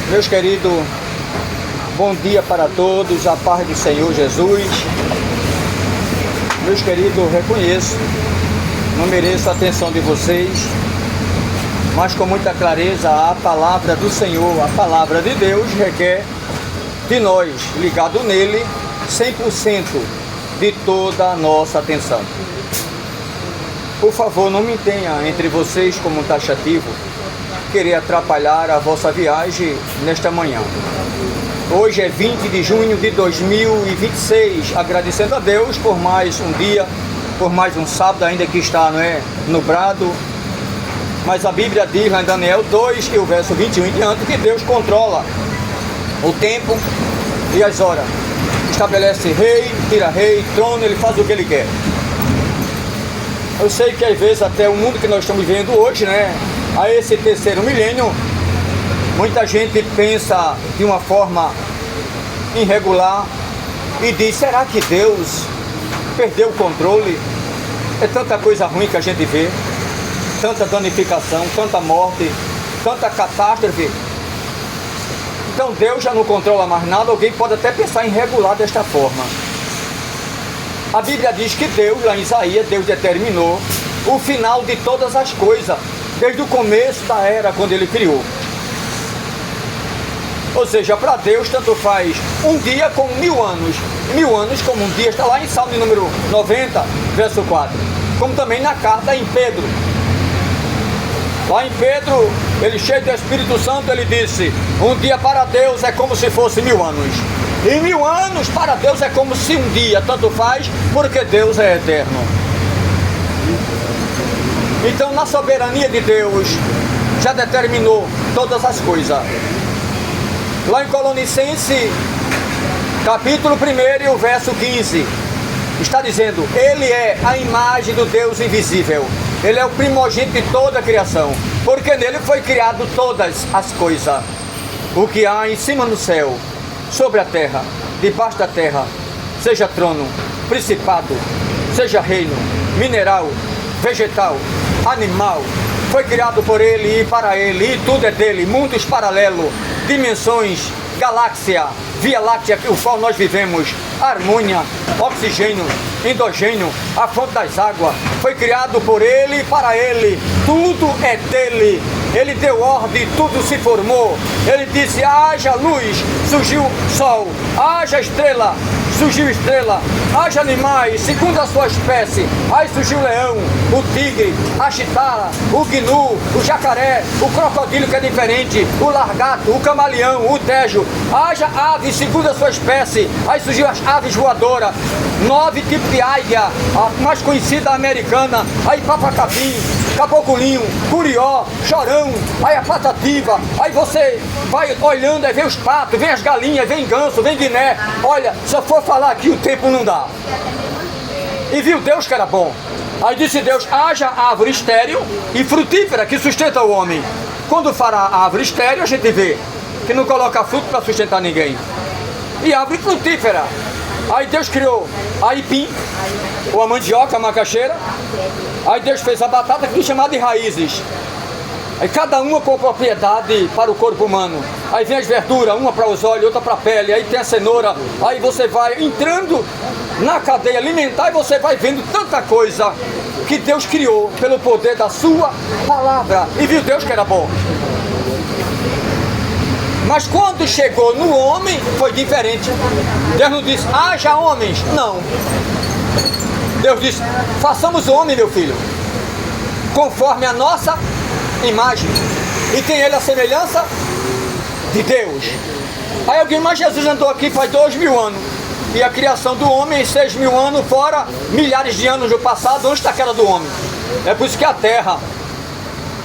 Meus queridos, bom dia para todos, a paz do Senhor Jesus. Meus queridos, reconheço, não mereço a atenção de vocês, mas com muita clareza a palavra do Senhor, a palavra de Deus requer de nós, ligado nele, 100% de toda a nossa atenção. Por favor, não me tenha entre vocês como um taxativo, querer atrapalhar a vossa viagem nesta manhã. Hoje é 20 de junho de 2026, agradecendo a Deus por mais um dia, por mais um sábado, ainda que está nublado. Mas a Bíblia diz em Daniel 2 e o verso 21 em diante que Deus controla o tempo e as horas. Estabelece rei, tira rei, trono, ele faz o que ele quer. Eu sei que às vezes até o mundo que nós estamos vivendo hoje, a esse terceiro milênio, muita gente pensa de uma forma irregular e diz: será que Deus perdeu o controle? É tanta coisa ruim que a gente vê, tanta danificação, tanta morte, tanta catástrofe. Então Deus já não controla mais nada. Alguém pode até pensar em regular desta forma. A Bíblia diz que Deus, lá em Isaías, Deus determinou o final de todas as coisas, desde o começo da era, quando ele criou. Ou seja, para Deus tanto faz um dia como 1000 anos. 1000 anos como um dia, está lá em Salmo número 90, verso 4. Como também na carta em Pedro. Lá em Pedro, ele cheio do Espírito Santo, ele disse: um dia para Deus é como se fosse 1000 anos. E 1000 anos para Deus é como se um dia, tanto faz, porque Deus é eterno. Então, na soberania de Deus, já determinou todas as coisas. Lá em Colossenses, capítulo 1 e o verso 15, está dizendo: Ele é a imagem do Deus invisível. Ele é o primogênito de toda a criação, porque nele foi criado todas as coisas. O que há em cima no céu, sobre a terra, debaixo da terra, seja trono, principado, seja reino, mineral, vegetal, animal, foi criado por ele e para ele, e tudo é dele, mundos paralelos, dimensões, galáxia, Via Láctea, o qual nós vivemos, harmonia, oxigênio, endogênio, a fonte das águas, foi criado por ele e para ele, tudo é dele. Ele deu ordem, tudo se formou. Ele disse: haja luz, surgiu sol, haja estrela, surgiu estrela, haja animais, segundo a sua espécie. Aí surgiu o leão, o tigre, a chitara, o gnu, o jacaré, o crocodilo, que é diferente, o largato, o camaleão, o tejo. Haja aves, segundo a sua espécie. Aí surgiu as aves voadoras, 9 tipos de águia, a mais conhecida americana. Aí papacabim, caboculinho, curió, chorão, aí a patativa. Aí você vai olhando, aí vem os patos, vem as galinhas, vem ganso, vem guiné. Olha, se eu for falar aqui o tempo não dá. E viu Deus que era bom. Aí disse Deus: haja árvore estéril e frutífera que sustenta o homem. Quando fará a árvore estéril, a gente vê que não coloca fruto para sustentar ninguém. E árvore frutífera. Aí Deus criou a aipim, ou a mandioca, a macaxeira. Aí Deus fez a batata, que é chamada de raízes. Aí cada uma com propriedade para o corpo humano. Aí vem as verduras, uma para os olhos, outra para a pele. Aí tem a cenoura. Aí você vai entrando na cadeia alimentar e você vai vendo tanta coisa que Deus criou pelo poder da sua palavra. E viu Deus que era bom. Mas quando chegou no homem, foi diferente. Deus não disse: haja homens. Não. Deus disse: façamos o homem, meu filho, conforme a nossa imagem. E tem ele a semelhança de Deus. Aí alguém: mas Jesus andou aqui faz 2000 anos. E a criação do homem, 6000 anos, fora milhares de anos no passado, onde está aquela do homem? É por isso que a terra,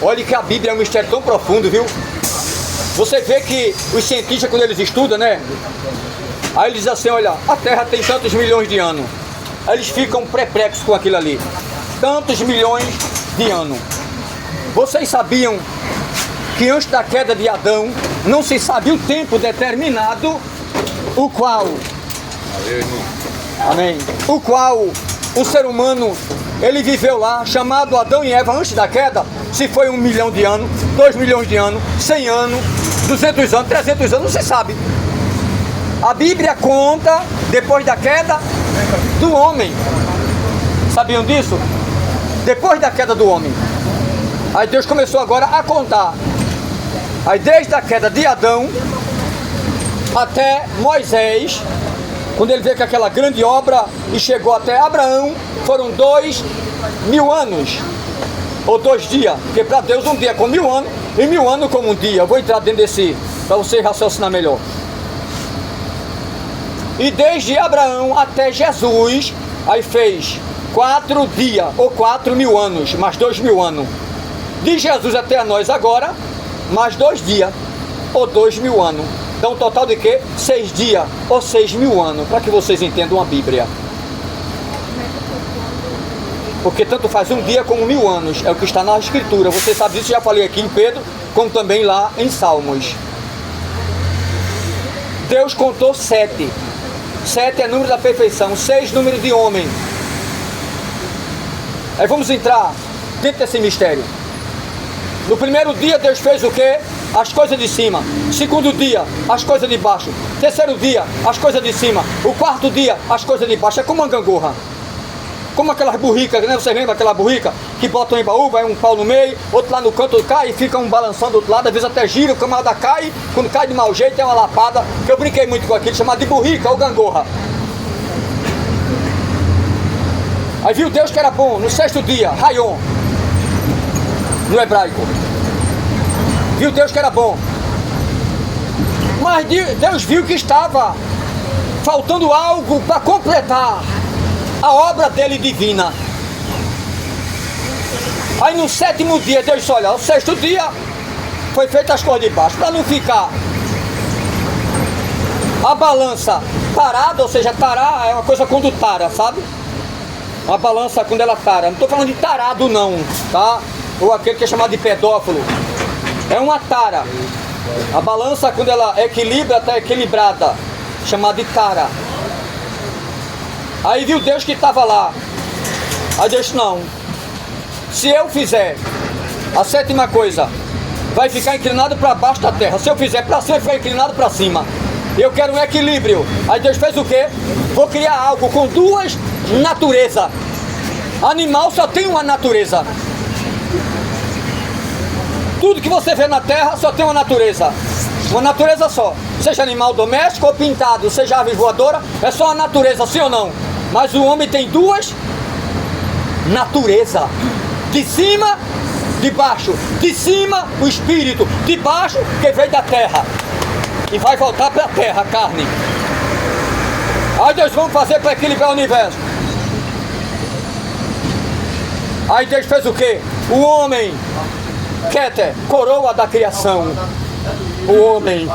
olha que a Bíblia é um mistério tão profundo, viu? Você vê que os cientistas, quando eles estudam, aí eles dizem assim: olha, a terra tem tantos milhões de anos. Aí eles ficam perplexos com aquilo ali. Tantos milhões de anos. Vocês sabiam que antes da queda de Adão não se sabia o tempo determinado, o qual, amém, o qual o ser humano ele viveu lá, chamado Adão e Eva antes da queda, se foi 1 milhão de anos, 2 milhões de anos, 100 anos, 200 anos, 300 anos, não se sabe. A Bíblia conta, depois da queda do homem. Sabiam disso? Depois da queda do homem. Aí Deus começou agora a contar. Aí desde a queda de Adão até Moisés, quando ele veio com aquela grande obra e chegou até Abraão, foram 2000 anos, ou 2 dias, porque para Deus um dia é como 1000 anos, e 1000 anos como um dia. Eu vou entrar dentro desse, para você raciocinar melhor. E desde Abraão até Jesus, aí fez 4 dias, ou 4000 anos, mais 2000 anos. De Jesus até a nós agora, mais 2 dias, ou 2000 anos. Então um total de quê? 6 dias, ou 6000 anos, para que vocês entendam a Bíblia. Porque tanto faz um dia como 1000 anos, é o que está na Escritura. Você sabe disso, já falei aqui em Pedro, como também lá em Salmos. Deus contou 7. 7 é número da perfeição, 6 número de homem. Aí vamos entrar dentro desse mistério. No primeiro dia Deus fez o quê? As coisas de cima. Segundo dia, as coisas de baixo. Terceiro dia, as coisas de cima. O quarto dia, as coisas de baixo. É como uma gangorra. Como aquelas burricas, né? Você lembra aquela burrica que botam em baú, vai um pau no meio, outro lá no canto cai e fica um balançando do outro lado, às vezes até gira, o camarada cai, quando cai de mau jeito é uma lapada, que eu brinquei muito com aquilo, chamado de burrica ou gangorra. Aí viu Deus que era bom, no 6º dia, Rayon, no hebraico. Viu Deus que era bom. Mas Deus viu que estava faltando algo para completar a obra dele divina. Aí no 7º dia Deus disse, olha, o 6º dia foi feita as coisas de baixo, para não ficar a balança parada, ou seja, tarar é uma coisa quando tara, sabe? Uma balança quando ela tara, não estou falando de tarado não, tá? Ou aquele que é chamado de pedófilo, é uma tara. A balança quando ela equilibra, está equilibrada, chamada de tara. Aí viu Deus que estava lá. Aí Deus disse, não, se eu fizer a 7ª coisa, vai ficar inclinado para baixo da terra. Se eu fizer para cima, vai ficar inclinado para cima. Eu quero um equilíbrio. Aí Deus fez o quê? Vou criar algo com 2 naturezas. Animal só tem uma natureza. Tudo que você vê na terra só tem uma natureza só. Seja animal doméstico ou pintado, seja ave voadora, é só a natureza, sim ou não? Mas o homem tem 2 naturezas. De cima, de baixo. De cima, o espírito. De baixo, que veio da terra. E vai voltar para a terra, a carne. Aí Deus vamos fazer para equilibrar o universo. Aí Deus fez o quê? O homem, Keter, coroa da criação. O homem.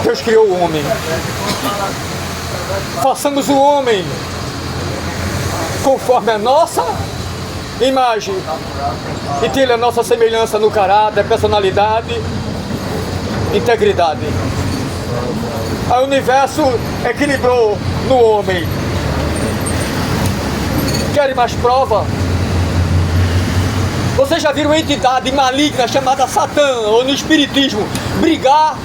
Deus criou o homem. Façamos o homem conforme a nossa imagem e tenha a nossa semelhança no caráter, personalidade, integridade. O universo equilibrou no homem. Querem mais prova? Vocês já viram uma entidade maligna chamada Satã, ou no espiritismo, brigar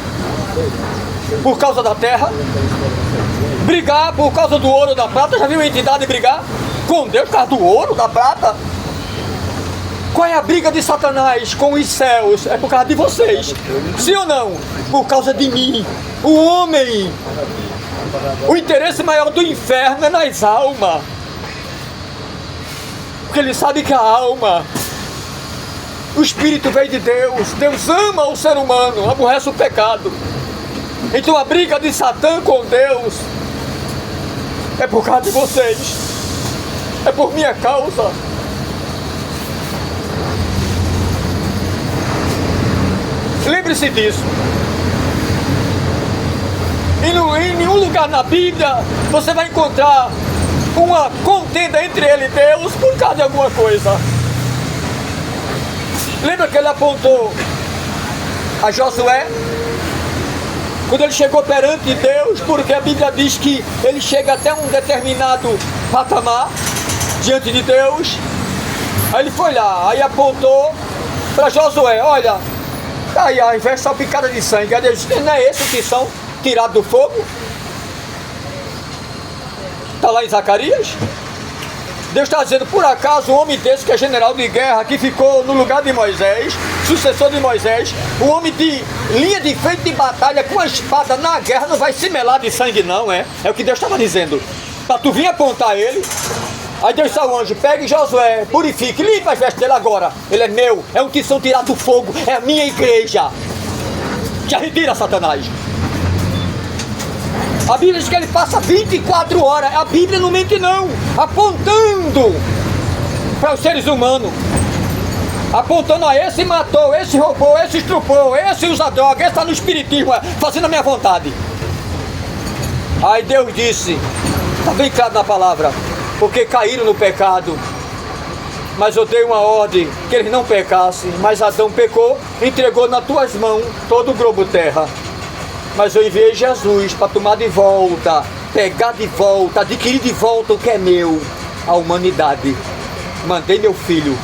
por causa da terra? Brigar por causa do ouro, da prata? Já viu uma entidade brigar com Deus por causa do ouro, da prata? Qual é a briga de Satanás com os céus? É por causa de vocês. Sim ou não? Por causa de mim, o homem. O interesse maior do inferno é nas almas. Porque ele sabe que a alma, o espírito veio de Deus. Deus ama o ser humano, aborrece o pecado. Então a briga de Satã com Deus é por causa de vocês. É por minha causa. Lembre-se disso. E em nenhum lugar na Bíblia você vai encontrar uma contenda entre ele e Deus por causa de alguma coisa. Lembra que ele apontou a Josué Quando ele chegou perante Deus, porque a Bíblia diz que ele chega até um determinado patamar diante de Deus. Aí ele foi lá, aí apontou para Josué: olha, aí a invés salpicada de sangue. Aí Deus disse: não é esse que são tirados do fogo? Está lá em Zacarias. Deus está dizendo: por acaso um homem desse, que é general de guerra, que ficou no lugar de Moisés, sucessor de Moisés, um homem de linha de frente de batalha com a espada na guerra, não vai se melar de sangue não, é o que Deus estava dizendo, para tu vir apontar ele. Aí Deus disse ao anjo: pegue Josué, purifique, limpa as vestes dele agora, ele é meu, é um tição tirado do fogo, é a minha igreja. Já retira, Satanás. A Bíblia diz que ele passa 24 horas, a Bíblia não mente não, apontando para os seres humanos, apontando: a esse matou, esse roubou, esse estrupou, esse usa droga, esse está no espiritismo, fazendo a minha vontade. Aí Deus disse, está bem claro na palavra: porque caíram no pecado, mas eu dei uma ordem que eles não pecassem, mas Adão pecou, entregou nas tuas mãos todo o globo terra. Mas eu enviei Jesus para tomar de volta, pegar de volta, adquirir de volta o que é meu, a humanidade. Mandei meu filho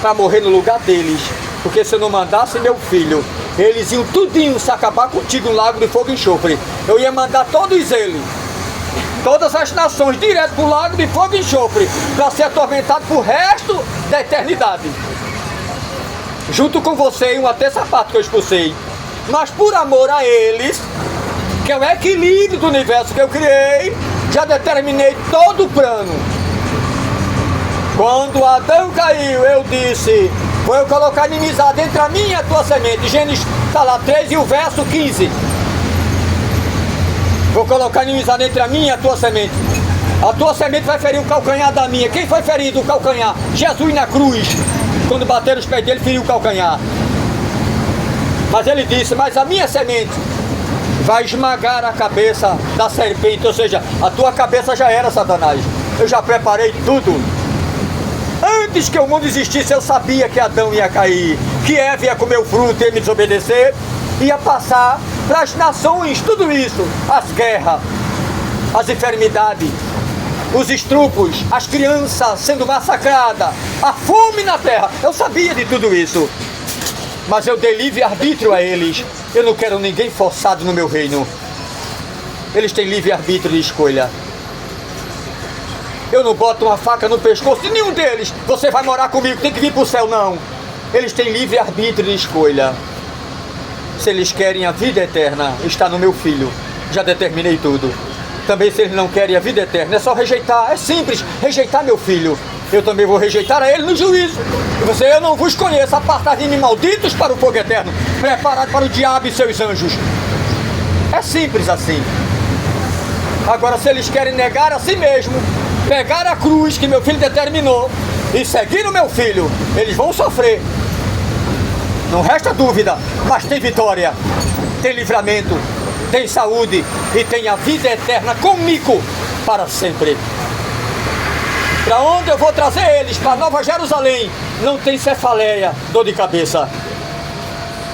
para morrer no lugar deles, porque se eu não mandasse meu filho, eles iam tudinho se acabar contigo no lago de fogo e enxofre. Eu ia mandar todos eles, todas as nações, direto para o lago de fogo e enxofre, para ser atormentado por resto da eternidade. Junto com você e uma terça parte que eu expulsei. Mas por amor a eles, que é o equilíbrio do universo que eu criei, já determinei todo o plano. Quando Adão caiu, eu disse: vou eu colocar inimizade entre a minha e a tua semente. Gênesis está lá 3 e o verso 15. Vou colocar inimizade entre a minha e a tua semente. A tua semente vai ferir o calcanhar da minha. Quem foi ferido o calcanhar? Jesus na cruz. Quando bateram os pés dele, feriu o calcanhar. Mas ele disse: mas a minha semente vai esmagar a cabeça da serpente. Ou seja, a tua cabeça já era, Satanás. Eu já preparei tudo. Antes que o mundo existisse, eu sabia que Adão ia cair, que Eva ia comer o fruto e ia me desobedecer, ia passar para as nações tudo isso: as guerras, as enfermidades, os estrupos, as crianças sendo massacradas, a fome na terra. Eu sabia de tudo isso. Mas eu dei livre-arbítrio a eles. Eu não quero ninguém forçado no meu reino. Eles têm livre-arbítrio de escolha. Eu não boto uma faca no pescoço de nenhum deles: você vai morar comigo, tem que vir para o céu, não. Eles têm livre-arbítrio de escolha. Se eles querem a vida eterna, está no meu filho. Já determinei tudo. Também se eles não querem a vida eterna, é só rejeitar. É simples, rejeitar meu filho. Eu também vou rejeitar a ele no juízo. Eu não vos conheço, apartai de mim, malditos, para o fogo eterno, preparado para o diabo e seus anjos. É simples assim. Agora, se eles querem negar a si mesmo, pegar a cruz que meu filho determinou e seguir o meu filho, eles vão sofrer. Não resta dúvida, mas tem vitória, tem livramento, tem saúde e tem a vida eterna comigo para sempre. Para onde eu vou trazer eles? Para Nova Jerusalém. Não tem cefaleia, dor de cabeça,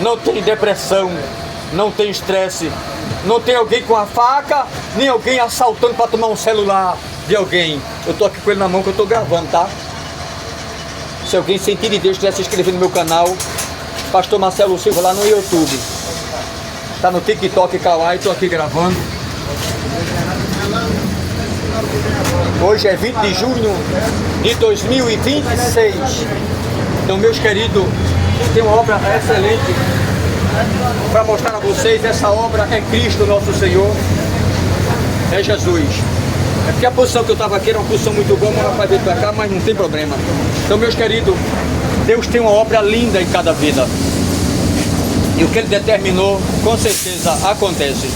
não tem depressão, não tem estresse, não tem alguém com a faca, nem alguém assaltando para tomar um celular de alguém. Eu estou aqui com ele na mão que eu estou gravando, tá? Se alguém sentir de Deus quiser se inscrever no meu canal, Pastor Marcelo Silva, lá no YouTube. Está no TikTok, Kawaii, estou aqui gravando. Hoje é 20 de junho de 2026. Então, meus queridos, tem uma obra excelente para mostrar a vocês. Essa obra é Cristo nosso Senhor, é Jesus. É porque a posição que eu estava aqui era uma posição muito boa, mas vai vir para cá, mas não tem problema. Então, meus queridos, Deus tem uma obra linda em cada vida. E o que Ele determinou, com certeza, acontece.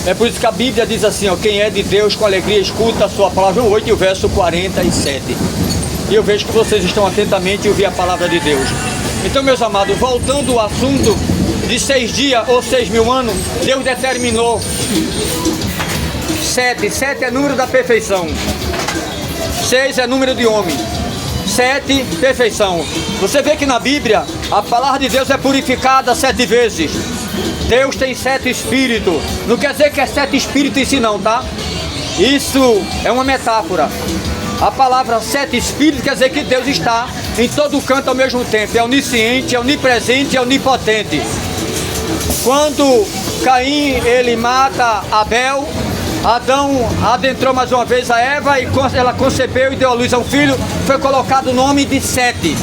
É por isso que a Bíblia diz assim, ó: quem é de Deus com alegria escuta a sua palavra. 8 e o verso 47. E eu vejo que vocês estão atentamente a ouvir a palavra de Deus. Então, meus amados, voltando ao assunto de 6 dias ou 6.000 anos, Deus determinou 7. 7 é número da perfeição. 6 é número de homem. 7, perfeição. Você vê que na Bíblia a palavra de Deus é purificada 7 vezes. Deus tem 7 espíritos. Não quer dizer que é 7 espíritos em si não, tá? Isso é uma metáfora. A palavra 7 espíritos quer dizer que Deus está em todo canto ao mesmo tempo. É onisciente, é onipresente, é onipotente. Quando Caim, ele mata Abel, Adão adentrou mais uma vez a Eva e ela concebeu e deu à luz a um filho. Foi colocado o nome de 7.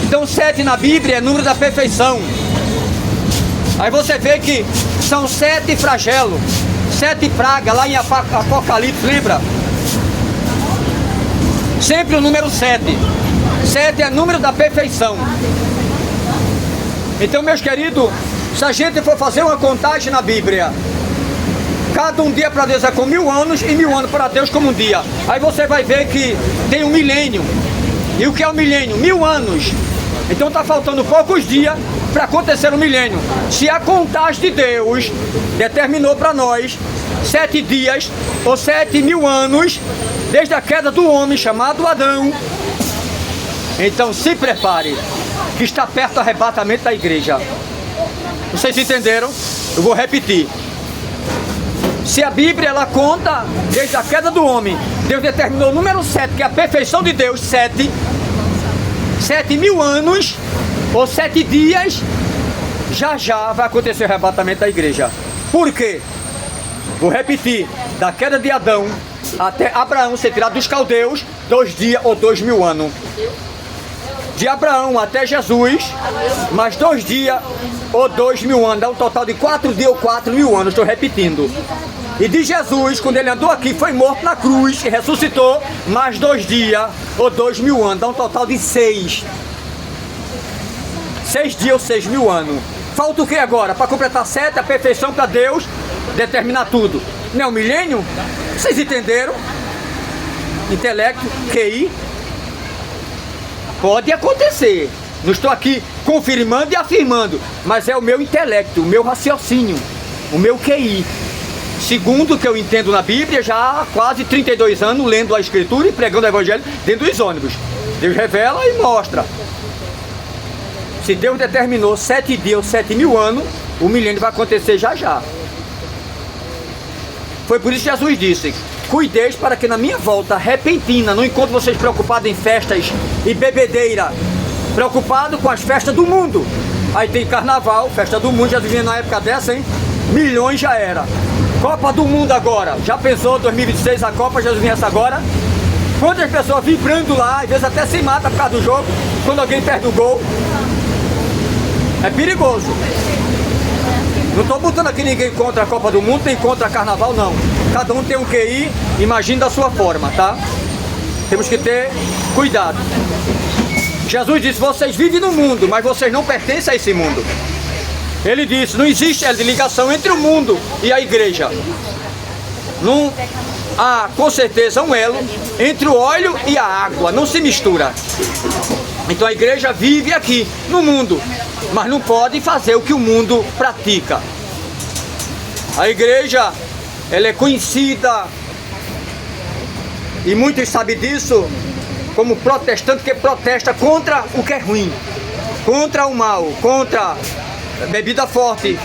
Então 7 na Bíblia é número da perfeição. Aí você vê que são 7 flagelos, 7 pragas lá em Apocalipse, lembra? Sempre o número 7. 7 é número da perfeição. Então, meus queridos, se a gente for fazer uma contagem na Bíblia, cada um dia para Deus é como 1000 anos e 1000 anos para Deus como um dia. Aí você vai ver que tem um milênio. E o que é um milênio? 1000 anos. Então está faltando poucos dias para acontecer um milênio. Se a contagem de Deus determinou para nós 7 dias ou 7.000 anos desde a queda do homem chamado Adão, então se prepare que está perto do arrebatamento da igreja. Vocês entenderam? Eu vou repetir. Se a Bíblia ela conta desde a queda do homem, Deus determinou o número 7, que é a perfeição de Deus, 7.000 anos ou 7 dias, já vai acontecer o arrebatamento da igreja. Por quê? Vou repetir, da queda de Adão até Abraão ser tirado dos caldeus, 2 dias ou 2.000 anos. De Abraão até Jesus, mais 2 dias ou 2.000 anos, dá um total de 4 dias ou 4.000 anos, estou repetindo. E de Jesus, quando ele andou aqui, foi morto na cruz e ressuscitou, mais 2 dias ou 2.000 anos, dá um total de 6. 6 dias ou 6.000 anos. Falta o que agora? Para completar 7, a perfeição para Deus determinar tudo. Não é o milênio? Vocês entenderam? Intelecto, QI. Pode acontecer. Não estou aqui confirmando e afirmando, mas é o meu intelecto, o meu raciocínio, o meu QI. Segundo o que eu entendo na Bíblia, já há quase 32 anos lendo a Escritura e pregando o Evangelho dentro dos ônibus. Deus revela e mostra. Se Deus determinou 7 dias ou 7.000 anos, o milênio vai acontecer já. Foi por isso que Jesus disse: cuideis para que na minha volta repentina não encontre vocês preocupados em festas e bebedeira, preocupado com as festas do mundo. Aí tem carnaval, festa do mundo, já vinha na época dessa, hein? Milhões já era. Copa do Mundo agora, já pensou 2026 a Copa, já vinha essa agora? Quantas pessoas vibrando lá, às vezes até se mata por causa do jogo, quando alguém perde o gol. É perigoso. Não estou botando aqui ninguém contra a Copa do Mundo, nem contra Carnaval, não. Cada um tem um QI, imagine da sua forma, tá? Temos que ter cuidado. Jesus disse: vocês vivem no mundo, mas vocês não pertencem a esse mundo. Ele disse: não existe ligação entre o mundo e a igreja. Não há, com certeza, um elo entre o óleo e a água, não se mistura. Então a igreja vive aqui, no mundo, mas não pode fazer o que o mundo pratica. A igreja, ela é conhecida, e muitos sabem disso, como protestante, que protesta contra o que é ruim, contra o mal, contra a bebida forte,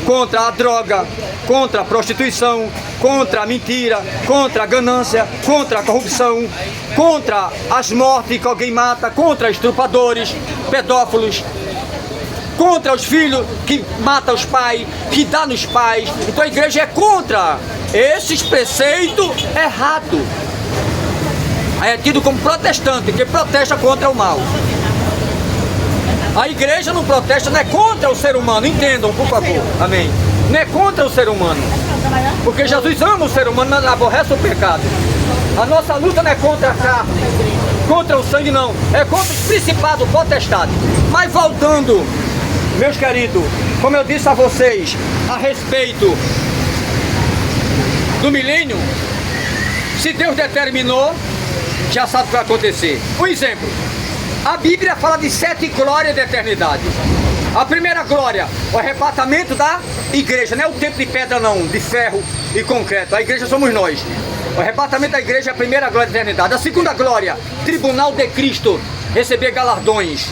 contra a droga, contra a prostituição, contra a mentira, contra a ganância, contra a corrupção, contra as mortes que alguém mata, contra estrupadores, pedófilos, contra os filhos que matam os pais, que dá nos pais. Então a igreja é contra esses preceitos errados. É tido como protestante, que protesta contra o mal. A igreja não protesta, não é contra o ser humano, entendam, por favor, amém. Não é contra o ser humano, porque Jesus ama o ser humano, mas aborrece o pecado. A nossa luta não é contra a carne, contra o sangue, não, é contra os principados, potestades. Mas voltando, meus queridos, como eu disse a vocês a respeito do milênio, se Deus determinou, já sabe o que vai acontecer. Um exemplo: a Bíblia fala de 7 glórias da eternidade. A primeira glória, o arrebatamento da igreja. Não é o templo de pedra não, de ferro e concreto. A igreja somos nós. O arrebatamento da igreja é a primeira glória da eternidade. A segunda glória, tribunal de Cristo, receber galardões.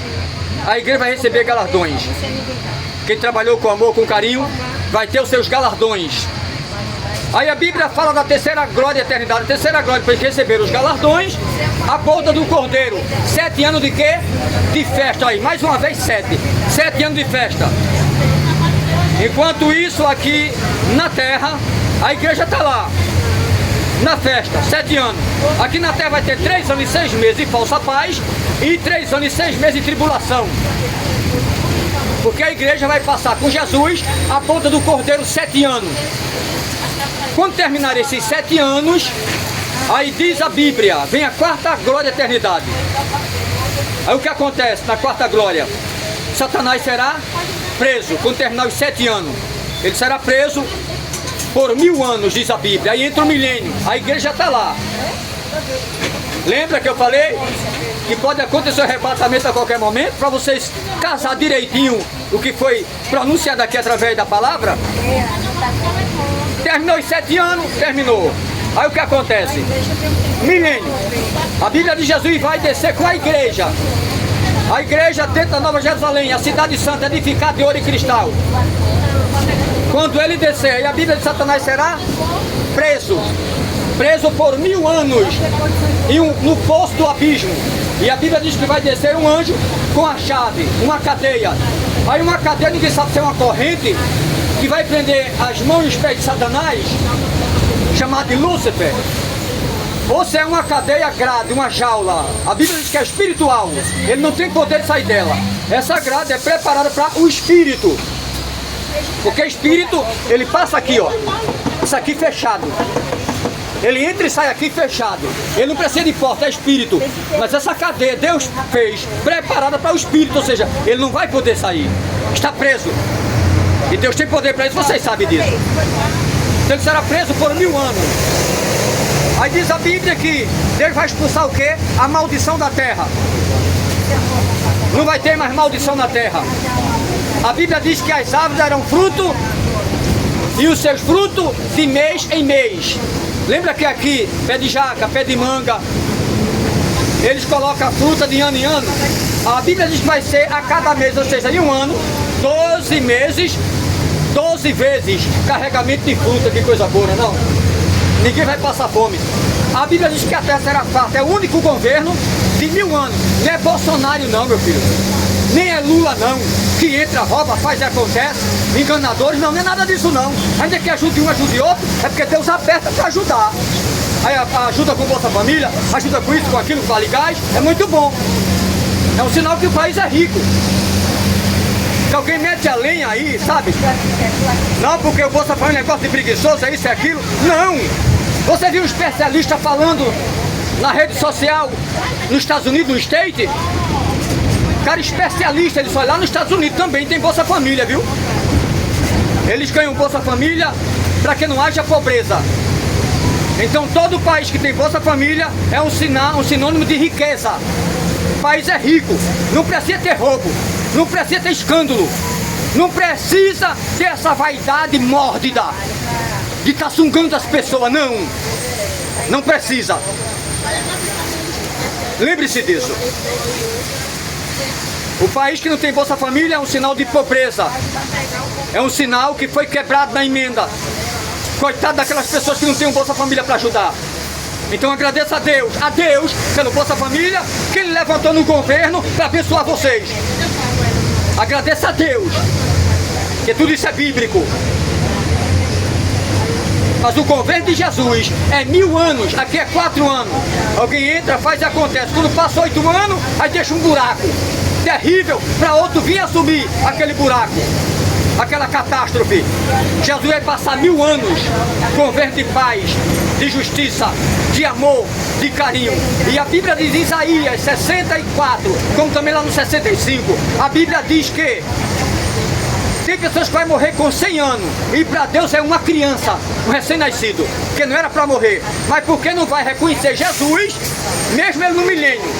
A igreja vai receber galardões. Quem trabalhou com amor, com carinho, vai ter os seus galardões. Aí a Bíblia fala da terceira glória e eternidade. A terceira glória para receber os galardões, a boda do Cordeiro. 7 anos de quê? De festa. Aí, mais uma vez 7. 7 anos de festa. Enquanto isso aqui na terra, a igreja está lá, na festa, 7 anos. Aqui na terra vai ter 3 anos e 6 meses de falsa paz e 3 anos e 6 meses de tribulação. Porque a igreja vai passar com Jesus a boda do Cordeiro 7 anos. Quando terminar esses 7 anos, aí diz a Bíblia, vem a quarta glória e eternidade. Aí o que acontece na quarta glória? Satanás será preso quando terminar os 7 anos. Ele será preso por 1000 anos, diz a Bíblia. Aí entra o milênio, a igreja está lá. Lembra que eu falei que pode acontecer o arrebatamento a qualquer momento? Para vocês casar direitinho o que foi pronunciado aqui através da palavra. Terminou os 7 anos, terminou. Aí o que acontece? Milênio. A Bíblia de Jesus vai descer com a igreja. A igreja dentro da Nova Jerusalém, a cidade santa, edificada de ouro e cristal. Quando ele descer, aí a Bíblia de Satanás será preso. Preso por 1000 anos no poço do abismo. E a Bíblia diz que vai descer um anjo com a chave, uma cadeia. Aí uma cadeia, ninguém sabe se é uma corrente, que vai prender as mãos e os pés de Satanás, chamada de Lúcifer. Ou se é uma cadeia grade, uma jaula. A Bíblia diz que é espiritual. Ele não tem poder de sair dela. Essa grade é preparada para o espírito. Porque espírito, ele passa aqui, ó. Isso aqui fechado. Ele entra e sai aqui fechado. Ele não precisa de porta, é espírito. Mas essa cadeia Deus fez preparada para o espírito. Ou seja, ele não vai poder sair. Está preso. E Deus tem poder para isso, vocês sabem disso. Então ele será preso por 1000 anos. Aí diz a Bíblia que Deus vai expulsar o quê? A maldição da terra. Não vai ter mais maldição na terra. A Bíblia diz que as árvores darão fruto e os seus frutos de mês em mês. Lembra que aqui, pé de jaca, pé de manga, eles colocam a fruta de ano em ano? A Bíblia diz que vai ser a cada mês, ou seja, em um ano, 12 meses, 12 vezes carregamento de fruta, que coisa boa, não? Ninguém vai passar fome. A Bíblia diz que a terra será farta, é o único governo de 1000 anos. Não é Bolsonaro não, meu filho. Nem é Lula não, que entra, rouba, faz e acontece, enganadores, não é nada disso não. Ainda que ajude um, ajude outro, é porque Deus aperta para ajudar. Aí ajuda com Bolsa Família, ajuda com isso, com aquilo, com Vale Gás, é muito bom. É um sinal que o país é rico. Se alguém mete a lenha aí, sabe? Não, porque o Bolsa Família é negócio de preguiçoso, é isso, é aquilo. Não! Você viu um especialista falando na rede social, nos Estados Unidos, no State? Cara especialista, ele foi lá nos Estados Unidos também, tem Bolsa Família, viu? Eles ganham Bolsa Família para que não haja pobreza. Então todo país que tem Bolsa Família é um sinônimo de riqueza. O país é rico, não precisa ter roubo, não precisa ter escândalo, não precisa ter essa vaidade mórbida de estar sungando as pessoas, não. Não precisa. Lembre-se disso. O país que não tem Bolsa Família é um sinal de pobreza. É um sinal que foi quebrado na emenda. Coitado daquelas pessoas que não têm um Bolsa Família para ajudar. Então agradeça a Deus pelo Bolsa Família, que Ele levantou no governo para abençoar vocês. Agradeça a Deus, que tudo isso é bíblico. Mas o governo de Jesus é 1000 anos, aqui é 4 anos. Alguém entra, faz e acontece. Quando passa 8 anos, aí deixa um buraco terrível para outro vir assumir aquele buraco, aquela catástrofe. Jesus vai passar 1000 anos, governo de paz, de justiça, de amor, de carinho. E a Bíblia diz em Isaías 64, como também lá no 65, a Bíblia diz que tem pessoas que vão morrer com 100 anos e para Deus é uma criança, um recém-nascido, que não era para morrer, mas porque não vai reconhecer Jesus, mesmo ele no milênio.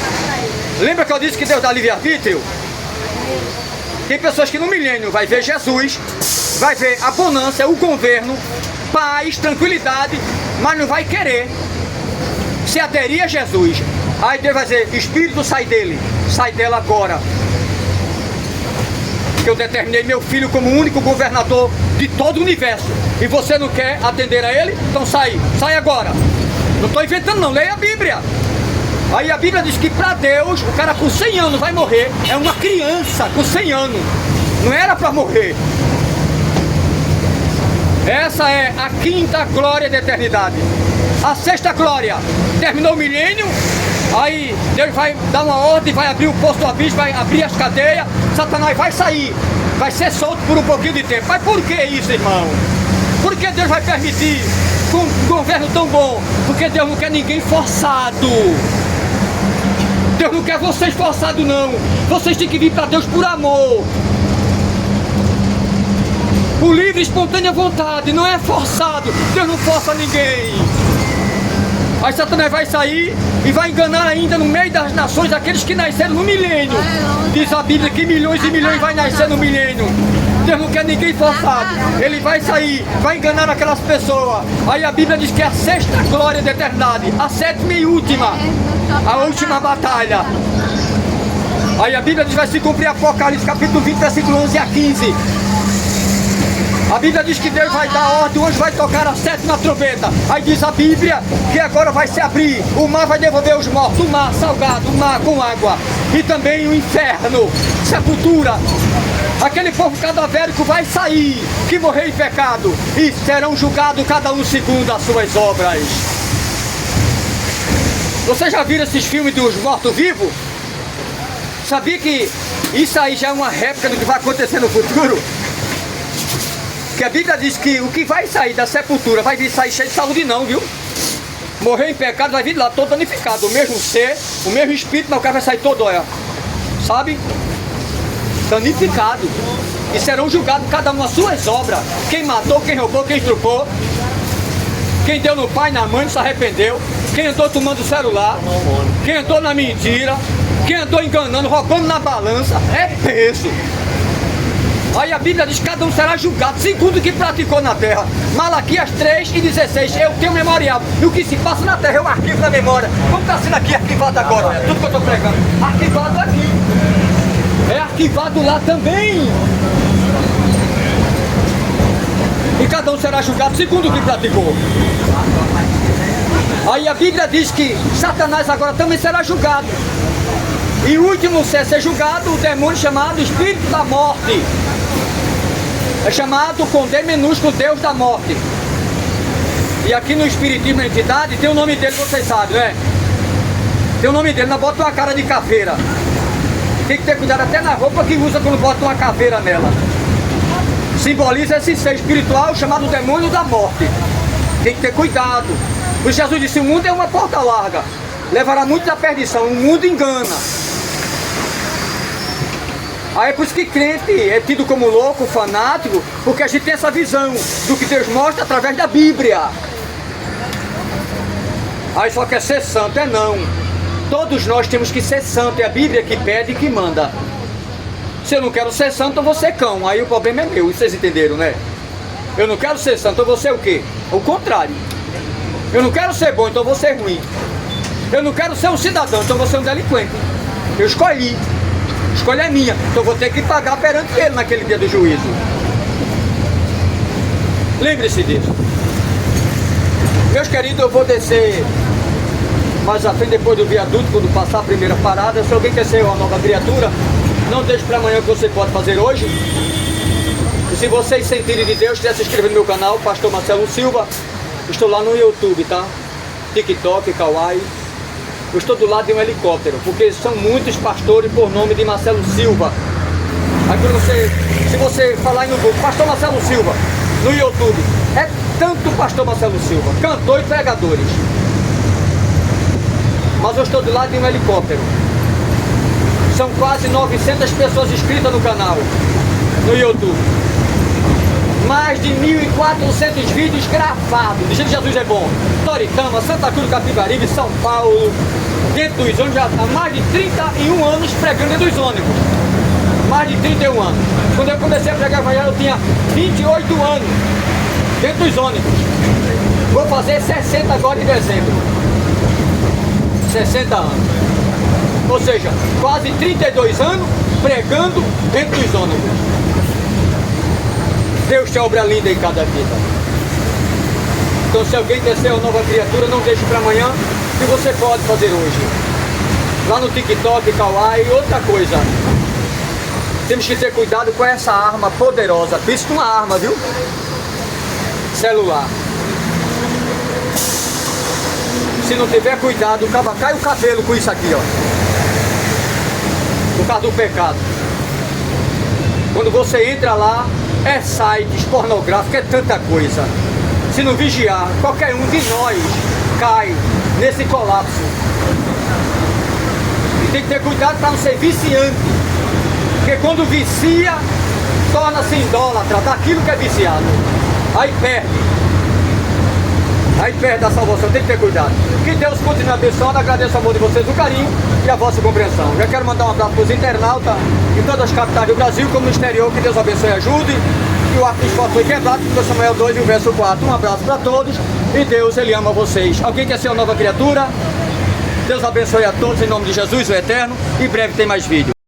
Lembra que eu disse que Deus dá livre-arbítrio? Tem pessoas que no milênio vai ver Jesus, vai ver a bonança, o governo, paz, tranquilidade, mas não vai querer se aderir a Jesus. Aí Deus vai dizer, espírito, sai dele, sai dela agora. que eu determinei meu filho como o único governador de todo o universo. E você não quer atender a ele? Então sai agora. Não estou inventando não, leia a Bíblia. Aí a Bíblia diz que para Deus, o cara com 100 anos vai morrer. É uma criança com 100 anos. Não era para morrer. Essa é a quinta glória da eternidade. A sexta glória, terminou o milênio. Aí Deus vai dar uma ordem, vai abrir o poço do abismo, vai abrir as cadeias. Satanás vai sair, vai ser solto por um pouquinho de tempo. Mas por que isso, irmão? Por que Deus vai permitir um governo tão bom? Porque Deus não quer ninguém forçado. Deus não quer vocês forçados não. Vocês têm que vir para Deus por amor. O livre e espontânea vontade, não é forçado. Deus não força ninguém. Aí Satanás vai sair e vai enganar ainda no meio das nações aqueles que nasceram no milênio. Diz a Bíblia que milhões e milhões vai nascer no milênio. Deus não quer ninguém forçado. Ele vai sair, vai enganar aquelas pessoas. Aí a Bíblia diz que é a sexta glória da eternidade, a sétima e última, a última batalha. Aí a Bíblia diz que vai se cumprir Apocalipse capítulo 20, versículo 11 a 15. A Bíblia diz que Deus vai dar ordem, o anjo vai tocar a sétima trombeta. Aí diz a Bíblia que agora vai se abrir, o mar vai devolver os mortos, o mar salgado, o mar com água. E também o inferno, sepultura. Aquele povo cadavérico vai sair, que morreu em pecado, e serão julgados cada um segundo as suas obras. Vocês já viram esses filmes dos mortos-vivos? Sabia que isso aí já é uma réplica do que vai acontecer no futuro? Que a Bíblia diz que o que vai sair da sepultura vai vir sair cheio de saúde não, viu? Morreu em pecado, vai vir lá todo danificado. O mesmo ser, o mesmo espírito, mas o cara vai sair todo, olha, sabe? Danificado. E serão julgados cada um as suas obras. Quem matou, quem roubou, quem estrupou. Quem deu no pai, na mãe, não se arrependeu. Quem andou tomando celular. Quem andou na mentira. Quem andou enganando, roubando na balança. É peso. Aí a Bíblia diz que cada um será julgado segundo o que praticou na terra. Malaquias 3:16, eu tenho memorial. E o que se passa na terra, eu arquivo na memória. Como está sendo aqui arquivado agora? Tudo que eu estou pregando. Arquivado aqui. É arquivado lá também. E cada um será julgado segundo o que praticou. Aí a Bíblia diz que Satanás agora também será julgado. E o último a ser julgado, o demônio chamado Espírito da Morte. É chamado com D minúsculo, Deus da Morte. E aqui no Espiritismo da Entidade tem o nome dele, vocês sabem, né? Tem o nome dele, não bota uma cara de caveira. Tem que ter cuidado até na roupa que usa quando bota uma caveira nela. Simboliza esse ser espiritual chamado demônio da morte. Tem que ter cuidado. Por Jesus disse, o mundo é uma porta larga. Levará muitos à perdição, o mundo engana. Aí é por isso que crente é tido como louco, fanático, porque a gente tem essa visão do que Deus mostra através da Bíblia. Aí só quer ser santo, é não. Todos nós temos que ser santo, é a Bíblia que pede e que manda. Se eu não quero ser santo, eu vou ser cão, aí o problema é meu, vocês entenderam, né? Eu não quero ser santo, eu vou ser o quê? O contrário. Eu não quero ser bom, então eu vou ser ruim. Eu não quero ser um cidadão, então eu vou ser um delinquente. Eu escolhi. Escolha é minha, então eu vou ter que pagar perante ele naquele dia do juízo. Lembre-se disso. Meus queridos, eu vou descer mais à frente, depois do viaduto, quando passar a primeira parada. Se alguém quer ser uma nova criatura, não deixe para amanhã o que você pode fazer hoje. E se vocês sentirem de Deus, quiser se inscrever no meu canal, Pastor Marcelo Silva. Estou lá no YouTube, tá? TikTok, Kawaii. Eu estou do lado de um helicóptero, porque são muitos pastores por nome de Marcelo Silva. Aí quando se você falar no Google, Pastor Marcelo Silva, no YouTube, é tanto Pastor Marcelo Silva, cantor e pregadores. Mas eu estou do lado de um helicóptero. São quase 900 pessoas inscritas no canal, no YouTube. Mais de 1.400 vídeos gravados. Dizendo que Jesus é bom. Toritama, Santa Cruz do Capibaribe, São Paulo. Dentro dos ônibus, já há mais de 31 anos pregando dentro dos ônibus. Mais de 31 anos. Quando eu comecei a pregar evangelho, eu tinha 28 anos. Dentro dos ônibus. Vou fazer 60 agora em dezembro. 60 anos. Ou seja, quase 32 anos pregando dentro dos ônibus. Deus tem obra linda em cada vida. Então se alguém quer ser uma nova criatura, não deixe para amanhã, que você pode fazer hoje. Lá no TikTok, Kawaii e outra coisa. Temos que ter cuidado com essa arma poderosa. Pensa numa arma, viu? Celular. Se não tiver cuidado, cai o cabelo com isso aqui, ó. Por causa do pecado. Quando você entra lá, é sites pornográficos, é tanta coisa. Se não vigiar, qualquer um de nós cai nesse colapso. E tem que ter cuidado para não ser viciante. Porque quando vicia, torna-se idólatra daquilo que é viciado. Aí perde a salvação, tem que ter cuidado. Que Deus continue abençoando, agradeço o amor de vocês, o carinho e a vossa compreensão. Já quero mandar um abraço para os internautas em todas as capitais do Brasil, como no exterior, que Deus abençoe e ajude. E o arco de esporte foi quebrado, porque Samuel 2 e o verso 4. Um abraço para todos e Deus, Ele ama vocês. Alguém quer ser uma nova criatura? Deus abençoe a todos em nome de Jesus, o Eterno. Em breve tem mais vídeo.